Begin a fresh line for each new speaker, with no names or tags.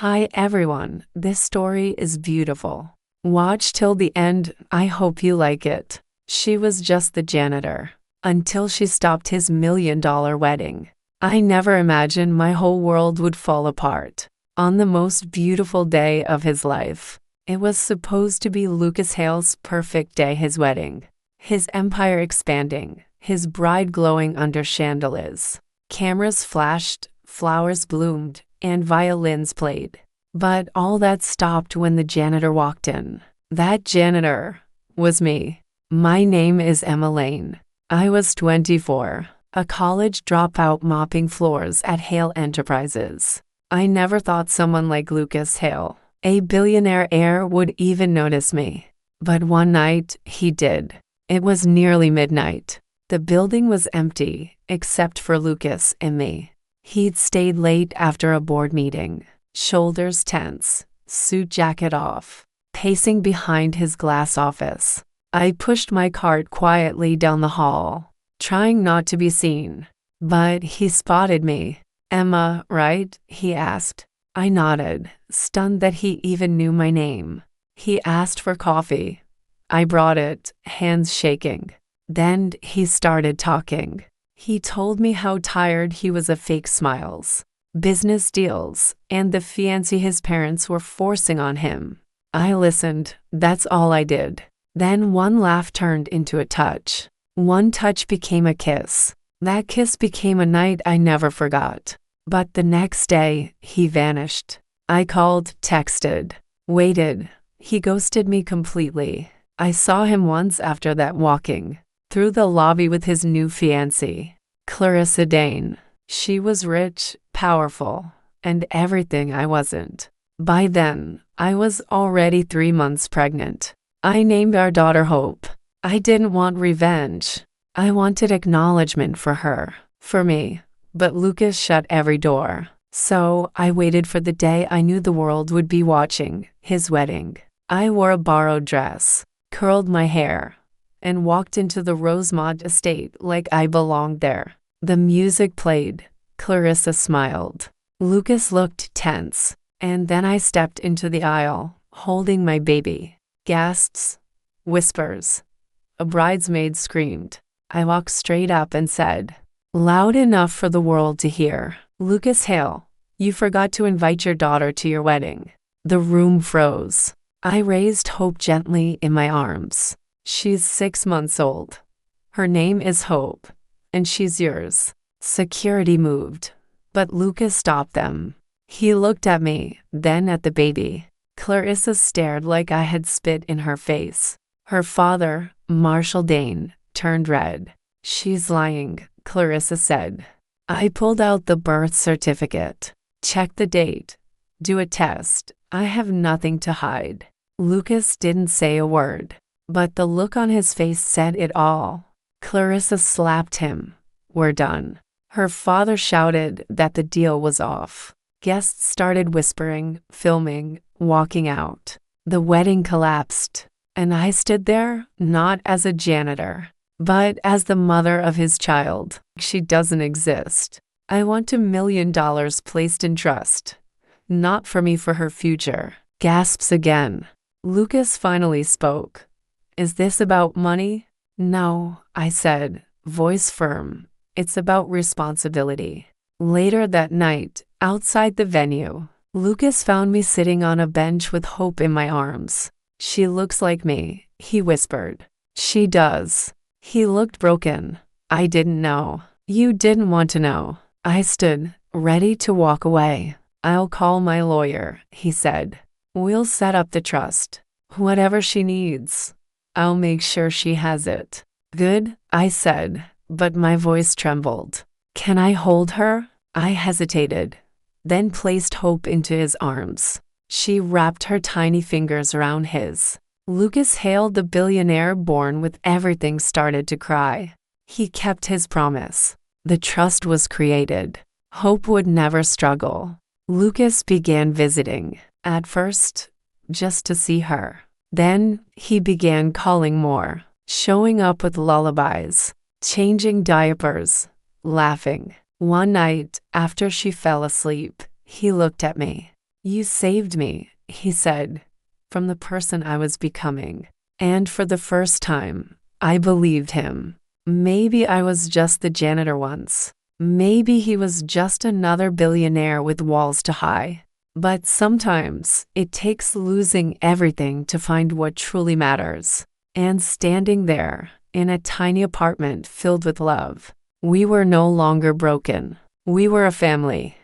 Hi everyone, this story is beautiful. Watch till the end, I hope you like it. She was just the janitor until she stopped his $1 million wedding. I never imagined my whole world would fall apart on the most beautiful day of his life. It was supposed to be Lucas Hale's perfect day, his wedding. His empire expanding, his bride glowing under chandeliers. Cameras flashed, flowers bloomed, and violins played. But all that stopped when the janitor walked in. That janitor was me. My name is Emma Lane. I was 24, a college dropout mopping floors at Hale Enterprises. I never thought someone like Lucas Hale, a billionaire heir, would even notice me. But one night, he did. It was nearly midnight. The building was empty, except for Lucas and me. He'd stayed late after a board meeting, shoulders tense, suit jacket off, pacing behind his glass office. I pushed my cart quietly down the hall, trying not to be seen. But he spotted me. "Emma, right?" he asked. I nodded, stunned that he even knew my name. He asked for coffee. I brought it, hands shaking. Then he started talking. He told me how tired he was of fake smiles, business deals, and the fiancé his parents were forcing on him. I listened, that's all I did. Then one laugh turned into a touch. One touch became a kiss. That kiss became a night I never forgot. But the next day, he vanished. I called, texted, waited. He ghosted me completely. I saw him once after that, walking through the lobby with his new fiancée, Clarissa Dane. She was rich, powerful, and everything I wasn't. By then, I was already 3 months pregnant. I named our daughter Hope. I didn't want revenge. I wanted acknowledgement for her, for me. But Lucas shut every door. So I waited for the day I knew the world would be watching, his wedding. I wore a borrowed dress, curled my hair, and walked into the Rosemont estate like I belonged there. The music played. Clarissa smiled. Lucas looked tense. And then I stepped into the aisle, holding my baby. Gasps, whispers. A bridesmaid screamed. I walked straight up and said, loud enough for the world to hear, "Lucas Hale, you forgot to invite your daughter to your wedding." The room froze. I raised Hope gently in my arms. She's 6 months old. Her name is Hope, and she's yours. Security moved, but Lucas stopped them. He looked at me, then at the baby. Clarissa stared like I had spit in her face. Her father, Marshall Dane, turned red. "She's lying," Clarissa said. I pulled out the birth certificate. Check the date. Do a test. I have nothing to hide. Lucas didn't say a word, but the look on his face said it all. Clarissa slapped him. "We're done." Her father shouted that the deal was off. Guests started whispering, filming, walking out. The wedding collapsed, and I stood there, not as a janitor, but as the mother of his child. She doesn't exist. I want $1 million placed in trust. Not for me, for her future. Gasps again. Lucas finally spoke. "Is this about money?" "No," I said, voice firm. "It's about responsibility." Later that night, outside the venue, Lucas found me sitting on a bench with Hope in my arms. "She looks like me," he whispered. "She does." He looked broken. I didn't know. "You didn't want to know." I stood, ready to walk away. "I'll call my lawyer," he said. "We'll set up the trust. Whatever she needs, I'll make sure she has it." "Good," I said, but my voice trembled. "Can I hold her?" I hesitated, then placed Hope into his arms. She wrapped her tiny fingers around his. Lucas Hale, the billionaire born with everything, started to cry. He kept his promise. The trust was created. Hope would never struggle. Lucas began visiting. At first, just to see her. Then, he began calling more, showing up with lullabies, changing diapers, laughing. One night, after she fell asleep, he looked at me. You saved me, he said, from the person I was becoming. And for the first time, I believed him. Maybe I was just the janitor once. Maybe he was just another billionaire with walls to high. But sometimes it takes losing everything to find what truly matters. And standing there, in a tiny apartment filled with love, we were no longer broken. We were a family.